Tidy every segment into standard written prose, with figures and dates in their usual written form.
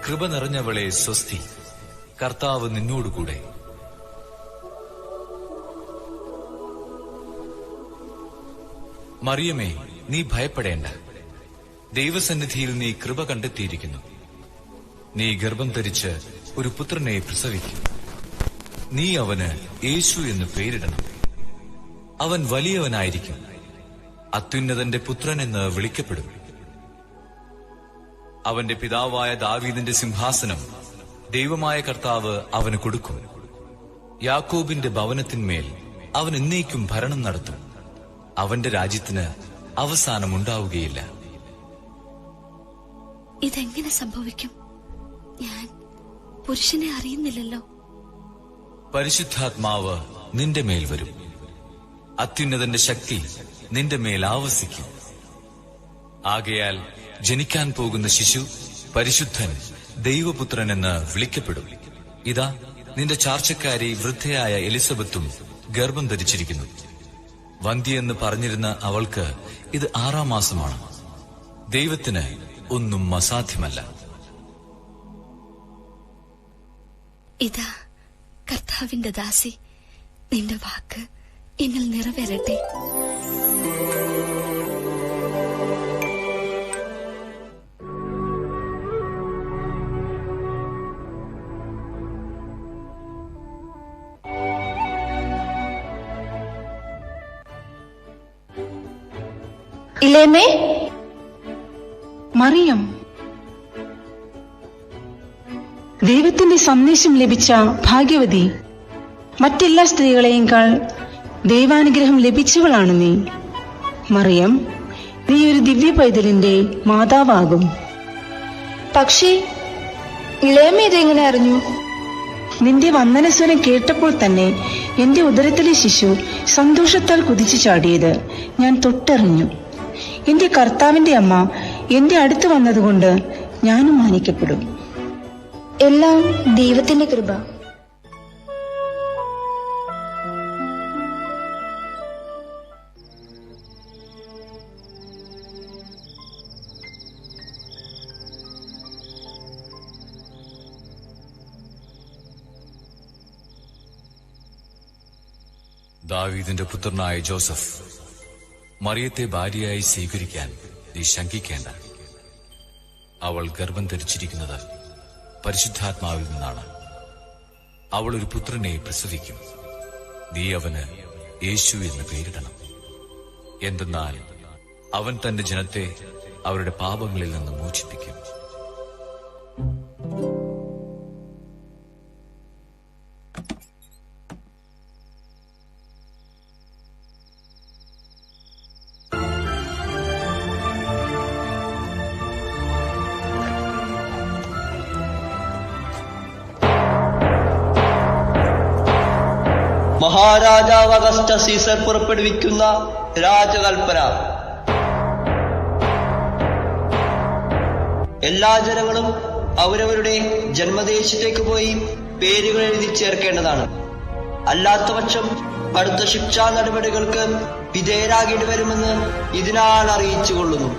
കൃപ നിറഞ്ഞവളെ സ്വസ്തി, കർത്താവ് നിന്നോടുകൂടെ. മറിയമേ, നീ ഭയപ്പെടേണ്ട. ദൈവസന്നിധിയിൽ നീ കൃപ കണ്ടെത്തിയിരിക്കുന്നു. നീ ഗർഭം ധരിച്ച് ഒരു പുത്രനെ പ്രസവിക്കും. നീ അവന് യേശു എന്ന് പേരിടണം. അവൻ വലിയവനായിരിക്കും, അത്യുന്നതന്റെ പുത്രൻ എന്ന് വിളിക്കപ്പെടും. അവന്റെ പിതാവായ ദാവീദിന്റെ സിംഹാസനം ദൈവമായ കർത്താവ് അവന് കൊടുക്കും. യാക്കോബിന്റെ ഭവനത്തിന്മേൽ അവൻ എന്നേക്കും ഭരണം നടത്തും. അവന്റെ രാജ്യത്തിന് അവസാനമുണ്ടാവുകയില്ല. ഇതെങ്ങനെ സംഭവിക്കും? ഞാൻ പുരുഷനെ അറിയുന്നില്ലല്ലോ. പരിശുദ്ധാത്മാവ് നിന്റെ മേൽ വരും. അത്യുന്നതന്റെ ശക്തി നിന്റെ മേൽ ആവസിക്കും. ആകയാൽ ജനിക്കാൻ പോകുന്ന ശിശു പരിശുദ്ധൻ, ദൈവപുത്രൻ എന്ന് വിളിക്കപ്പെടും. ഇതാ, നിന്റെ ചാർച്ചക്കാരി വൃദ്ധയായ എലിസബത്തും ഗർഭം ധരിച്ചിരിക്കുന്നു. വന്ധ്യയെന്ന് പറഞ്ഞിരുന്ന അവൾക്ക് ഇത് 6-ാം മാസമാണ്. ദൈവത്തിന് ഒന്നും അസാധ്യമല്ല. ഇതാ കർത്താവിന്റെ ദാസി, നിന്റെ വാക്ക് എന്നിൽ നിറവേറട്ടെ. ഇലേമേ, മറിയം, ദൈവത്തിന്റെ സന്ദേശം ലഭിച്ച ഭാഗ്യവതി. മറ്റെല്ലാ സ്ത്രീകളെയുംക്കാൾ ദൈവാനുഗ്രഹം ലഭിച്ചവളാണ് നീ. മറിയം, നീ ഒരു ദിവ്യ പൈതലിന്റെ മാതാവാകും. പക്ഷേ ഇളയമ ഇതെങ്ങനെ അറിഞ്ഞു? നിന്റെ വന്ദനസ്വരം കേട്ടപ്പോൾ തന്നെ എന്റെ ഉദരത്തിലെ ശിശു സന്തോഷത്താൽ കുതിച്ചു ചാടിയത് ഞാൻ തൊട്ടറിഞ്ഞു. എന്റെ കർത്താവിന്റെ അമ്മ എന്റെ അടുത്ത് വന്നതുകൊണ്ട് ഞാനും മാനിക്കപ്പെടും. എല്ലാം ദൈവത്തിന്റെ കൃപ. ദാവീദിന്റെ പുത്രനായ ജോസഫ്, മറിയത്തെ ഭാര്യയായി സ്വീകരിക്കാൻ നീ ശങ്കിക്കേണ്ട. അവൾ ഗർഭം ധരിച്ചിരിക്കുന്നത് പരിശുദ്ധാത്മാവിൽ നിന്നാണ്. അവൾ ഒരു പുത്രനെ പ്രസവിക്കും. നീ അവന് യേശു എന്ന് പേരിടണം. എന്തെന്നാൽ അവൻ തന്റെ ജനത്തെ അവരുടെ പാപങ്ങളിൽ നിന്ന് മോചിപ്പിക്കും. മഹാരാജാവ് അഗസ്റ്റ സീസർ പുറപ്പെടുവിക്കുന്ന രാജകൽപ്പന. എല്ലാ ജനങ്ങളും അവരവരുടെ ജന്മദേശത്തേക്ക് പോയി പേരുകൾ എഴുതി ചേർക്കേണ്ടതാണ്. അല്ലാത്തപക്ഷം കടുത്ത ശിക്ഷാ നടപടികൾക്ക് വിധേയരാകേണ്ടി വരുമെന്ന് ഇതിനാൽ അറിയിച്ചുകൊള്ളുന്നു.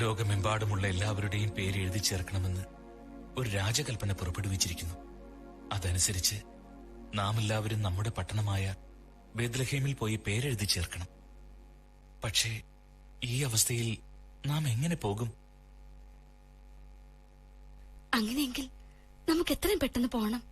ലോകമെമ്പാടുമുള്ള എല്ലാവരുടെയും പേര് എഴുതി ചേർക്കണമെന്ന് ഒരു രാജകൽപ്പന പുറപ്പെടുവിച്ചിരിക്കുന്നു. അതനുസരിച്ച് നാം എല്ലാവരും നമ്മുടെ പട്ടണമായ ബേത്ലഹേമിൽ പോയി പേരെഴുതി ചേർക്കണം. പക്ഷേ ഈ അവസ്ഥയിൽ നാം എങ്ങനെ പോകും? അങ്ങനെയെങ്കിൽ നമുക്ക് എത്രയും പെട്ടെന്ന് പോകണം.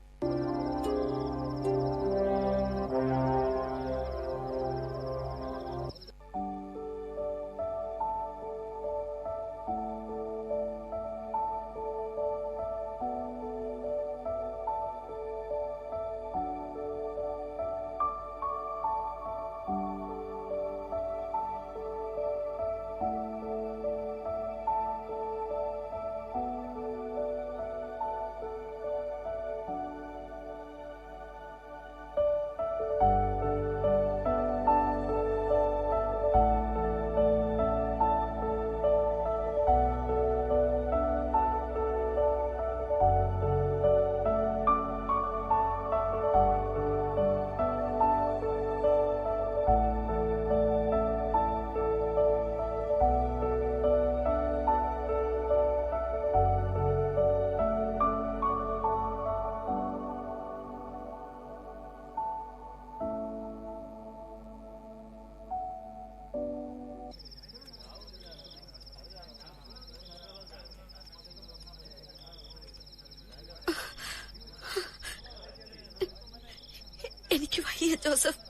മരിയ ജോസഫ്,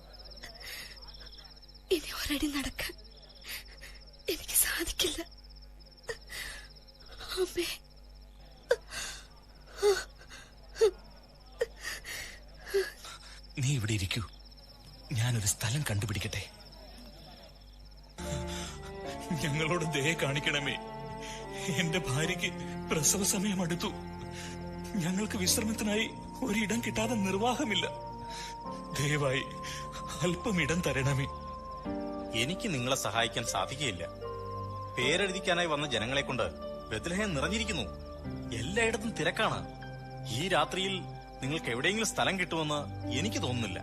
ഇനി ഒരടി നടക്കാൻ എനിക്ക് സാധിക്കില്ല. അമ്മേ, നീ ഇവിടെ ഇരിക്കൂ, ഞാനൊരു സ്ഥലം കണ്ടുപിടിക്കട്ടെ. ഞങ്ങളോട് ദയ കാണിക്കണമേ. എന്റെ ഭാര്യയ്ക്ക് പ്രസവ സമയം അടുത്തു. ഞങ്ങൾക്ക് വിശ്രമത്തിനായി ഒരിടം കിട്ടാതെ നിർവാഹമില്ല. ദയവായി അല്പം ഇടം തരണമേ. എനിക്ക് നിങ്ങളെ സഹായിക്കാൻ സാധിക്കുകയില്ല. പേരെഴുതിക്കാനായി വന്ന ജനങ്ങളെ കൊണ്ട് ബെത്ലഹേം നിറഞ്ഞിരിക്കുന്നു. എല്ലായിടത്തും തിരക്കാണ്. ഈ രാത്രിയിൽ നിങ്ങൾക്ക് എവിടെയെങ്കിലും സ്ഥലം കിട്ടുമെന്ന് എനിക്ക് തോന്നുന്നില്ല.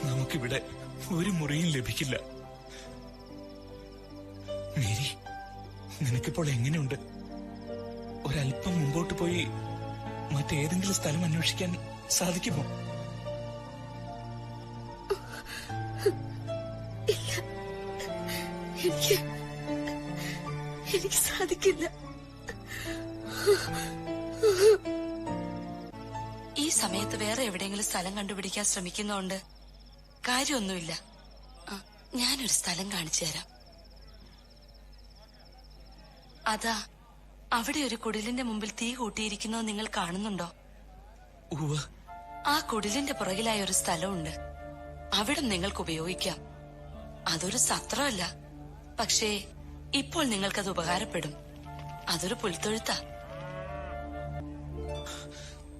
നമുക്കിവിടെ ഒരു മുറിയും ലഭിക്കില്ല. മേരി, നിനക്കിപ്പോൾ എങ്ങനെയുണ്ട്? ഒരല്പം മുമ്പോട്ട് പോയി മറ്റേതെങ്കിലും സ്ഥലം അന്വേഷിക്കാൻ സാധിക്കുമോ? ഇല്ല, എനിക്ക് സാധിക്കില്ല. ഈ സമയത്ത് വേറെ എവിടെയെങ്കിലും സ്ഥലം കണ്ടുപിടിക്കാൻ ശ്രമിക്കുന്നോണ്ട് കാര്യമൊന്നുമില്ല. ഞാനൊരു സ്ഥലം കാണിച്ചു തരാം. അതാ അവിടെ ഒരു കുടിലിന്റെ മുമ്പിൽ തീ കൂട്ടിയിരിക്കുന്നത് നിങ്ങൾ കാണുന്നുണ്ടോ? ആ കുടിലിന്റെ പുറകിലായ ഒരു സ്ഥലമുണ്ട്. അവിടെ നിങ്ങൾക്ക് ഉപയോഗിക്കാം. അതൊരു സത്രമല്ല, പക്ഷേ ഇപ്പോൾ നിങ്ങൾക്കത് ഉപകാരപ്പെടും. അതൊരു പുൽത്തൊഴുത്താ.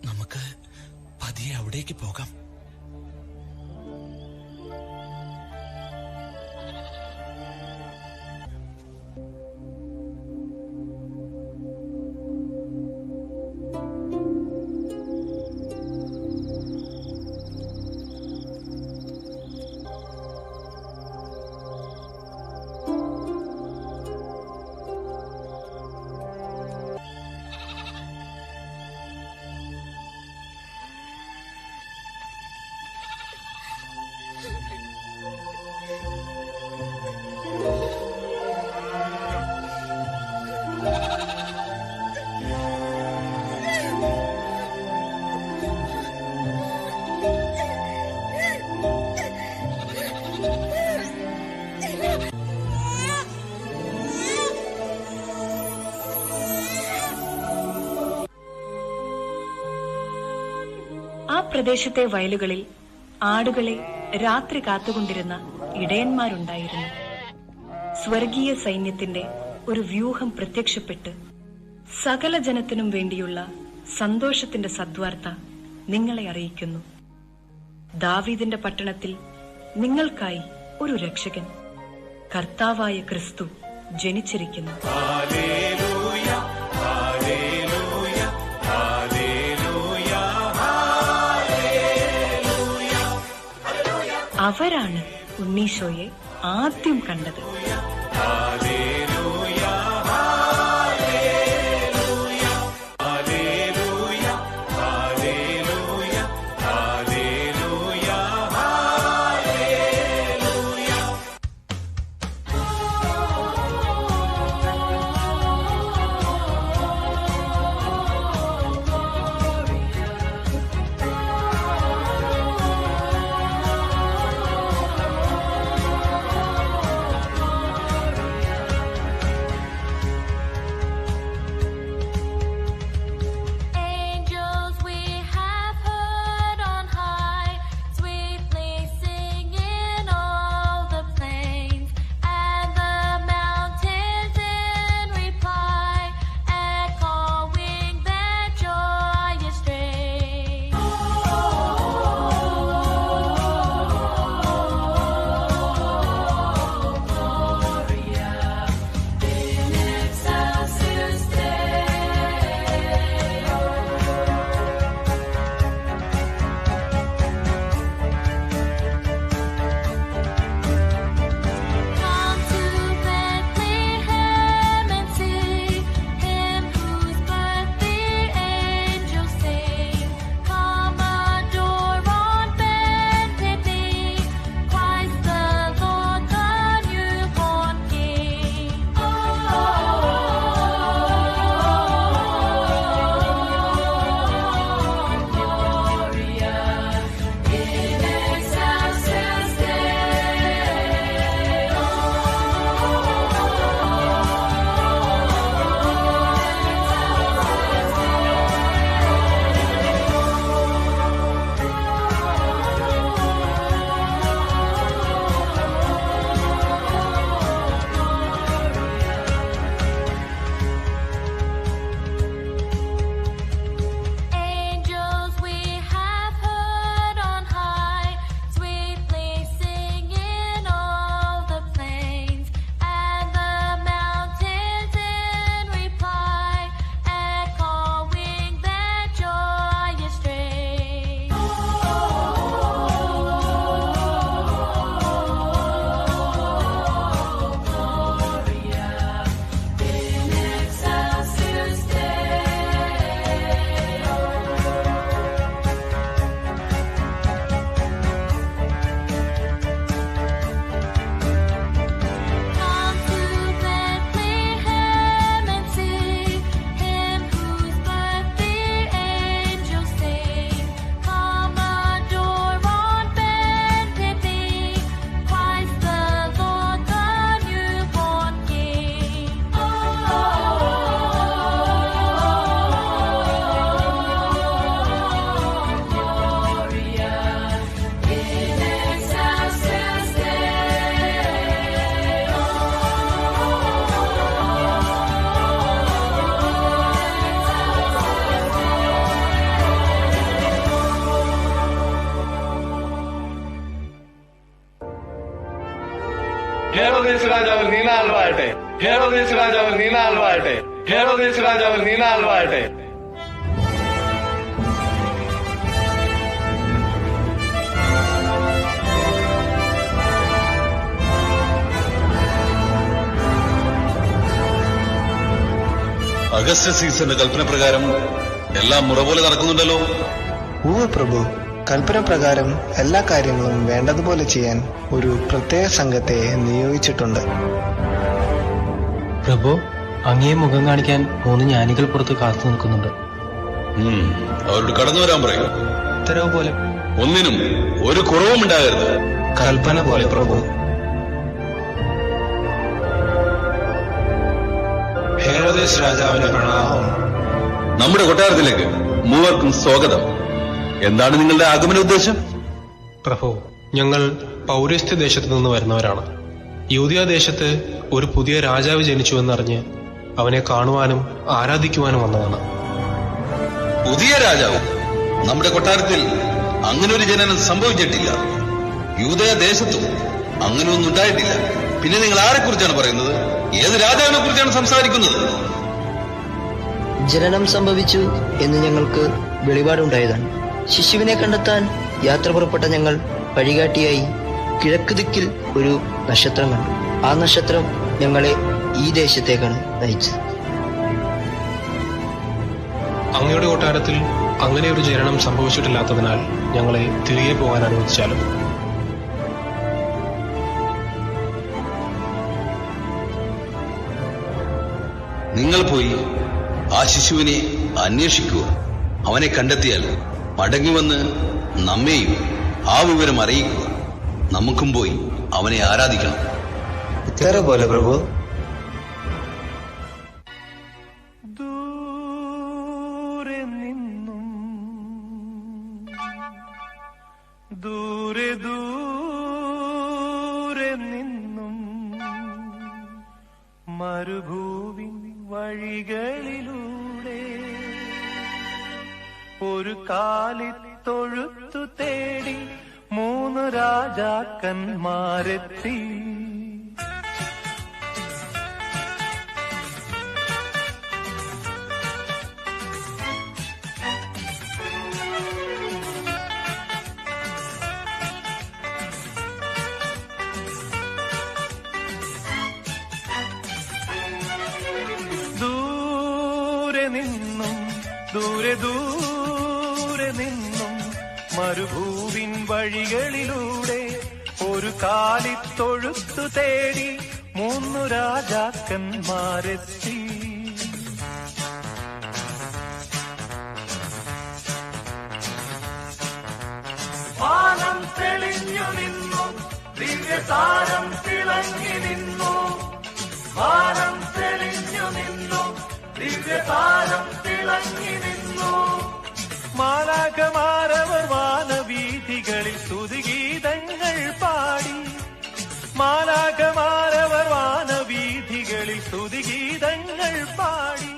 നമുക്ക് പതിയെ അവിടേക്ക് പോകാം. ആ പ്രദേശത്തെ വയലുകളിൽ ആടുകളെ രാത്രി കാത്തുകൊണ്ടിരുന്ന ഇടയന്മാരുണ്ടായിരുന്നു. സ്വർഗീയ സൈന്യത്തിന്റെ ഒരു വ്യൂഹം പ്രത്യക്ഷപ്പെട്ട് സകല ജനത്തിനും വേണ്ടിയുള്ള സന്തോഷത്തിന്റെ സദ്വാർത്ത നിങ്ങളെ അറിയിക്കുന്നു. ദാവീദിന്റെ പട്ടണത്തിൽ നിങ്ങൾക്കായി ഒരു രക്ഷകൻ, കർത്താവായ ക്രിസ്തു ജനിച്ചിരിക്കുന്നു. അവരാണ് ഉണ്ണീശോയെ ആദ്യം കണ്ടത്. രാജാവ് നീനാൾ വാഴട്ടെ. ഹേറോദേസ് രാജാവ് നീനാൾ വാഴട്ടെ. ഹേറോദേസ് രാജാവ് നീനാൾ വാഴട്ടെ. അഗസ്റ്റ സീസന്റെ കൽപ്പന പ്രകാരം എല്ലാം മുറ പോലെ നടക്കുന്നുണ്ടല്ലോ. ഉവ്വ് പ്രഭു, കൽപ്പന പ്രകാരം എല്ലാ കാര്യങ്ങളും വേണ്ടതുപോലെ ചെയ്യാൻ ഒരു പ്രത്യേക സംഘത്തെ നിയോഗിച്ചിട്ടുണ്ട്. പ്രഭു, അങ്ങയെ മുഖം കാണിക്കാൻ 3 ജ്ഞാനികൾ പുറത്ത് കാത്തു നിൽക്കുന്നുണ്ട്. അവരോട് കടന്നു വരാൻ പറയും. ഉത്തരവ് പോലെ. ഒന്നിനും ഒരു കുറവും ഉണ്ടാകരുത്. കൽപ്പന പോലെ പ്രഭു. ഹേറോദേസ് രാജാവിന് പ്രണാമം. നമ്മുടെ കൊട്ടാരത്തിലേക്ക് മൂവർക്കും സ്വാഗതം. എന്താണ് നിങ്ങളുടെ ആഗമന ഉദ്ദേശം? പ്രഭു, ഞങ്ങൾ പൗരസ്ത്യ ദേശത്തു നിന്ന് വരുന്നവരാണ്. യൂദയ ദേശത്ത് ഒരു പുതിയ രാജാവ് ജനിച്ചുവെന്നറിഞ്ഞ് അവനെ കാണുവാനും ആരാധിക്കുവാനും വന്നതാണ്. പുതിയ രാജാവ്? നമ്മുടെ കൊട്ടാരത്തിൽ അങ്ങനെ ഒരു ജനനം സംഭവിച്ചിട്ടില്ല. യൂദയ ദേശത്തും അങ്ങനെ ഒന്നും ഉണ്ടായിട്ടില്ല. പിന്നെ നിങ്ങൾ ആരെക്കുറിച്ചാണ് പറയുന്നത്? ഏത് രാജാവിനെ കുറിച്ചാണ് സംസാരിക്കുന്നത്? ജനനം സംഭവിച്ചു എന്ന് ഞങ്ങൾക്ക് വെളിപാടുണ്ടായതാണ്. ശിശുവിനെ കണ്ടെത്താൻ യാത്ര പുറപ്പെട്ട ഞങ്ങൾ വഴികാട്ടിയായി കിഴക്ക് ദിക്കിൽ ഒരു നക്ഷത്രം കണ്ടു. ആ നക്ഷത്രം ഞങ്ങളെ ഈ ദേശത്തേക്കാണ് നയിച്ചത്. അങ്ങയുടെ കൊട്ടാരത്തിൽ അങ്ങനെ ഒരു ജനനം സംഭവിച്ചിട്ടില്ലാത്തതിനാൽ ഞങ്ങളെ തിരികെ പോകാൻ അനുവദിച്ചാലും. നിങ്ങൾ പോയി ആ ശിശുവിനെ അന്വേഷിക്കുക. അവനെ കണ്ടെത്തിയാൽ മടങ്ങി വന്ന് നമ്മെയും ആ വിവരം അറിയിക്കുക. നമുക്കും പോയി അവനെ ആരാധിക്കണം. ഉത്തരവ് പോലെ പ്രഭു. ദൂരെ നിന്നും ദൂരെ ദൂരെ നിന്നും മരുഭൂവിൻ വഴികളിലൂടെ ഒരു കാലിത്തൊഴുത്തു തേടി 3 രാജാക്കന്മാരെത്തി. ദൂരെ നിന്നും ദൂരെ ദൂരെ നിന്നും മരുഭൂവിൻ വഴികളിലൂടെ ഒരു കാലിത്തൊഴുത്തു തേടി 3 രാജാക്കന്മാരെത്തി. വാനം തെളിഞ്ഞു നിന്നു, ദിവ്യതാരം തിളങ്ങി നിന്നു. വാനം തെളിഞ്ഞു നിന്നു, ദിവ്യതാരം തിളങ്ങി നിന്നു. മാലാഖമാരവർ വാനവീഥികളിൽ സ്തുതിഗീതങ്ങൾ പാടി. മാലാഖമാരവർ വാനവീഥികളിൽ സ്തുതിഗീതങ്ങൾ പാടി.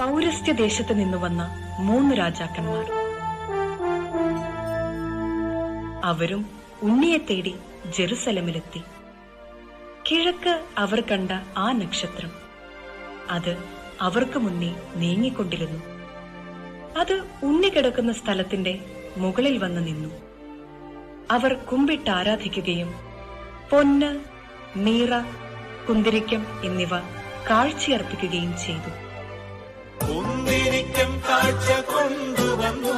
പൗരസ്ത്യ ദേശത്ത് നിന്നു വന്ന 3 രാജാക്കന്മാർ. അവരും ഉണ്ണിയെ തേടി ജെറുസലമിലെത്തി. കിഴക്ക് അവർ കണ്ട ആ നക്ഷത്രം, അത് അവർക്ക് മുന്നേ നീങ്ങിക്കൊണ്ടിരുന്നു. അത് ഉണ്ണി കിടക്കുന്ന സ്ഥലത്തിന്റെ മുകളിൽ വന്ന് നിന്നു. അവർ കുമ്പിട്ട് ആരാധിക്കുകയും പൊന്ന്, മീറ, കുന്തിരിക്കം എന്നിവ കാഴ്ചയർപ്പിക്കുകയും ചെയ്തു. കുന്തിരിക്കം കാഴ്ച കൊണ്ടുവന്നു.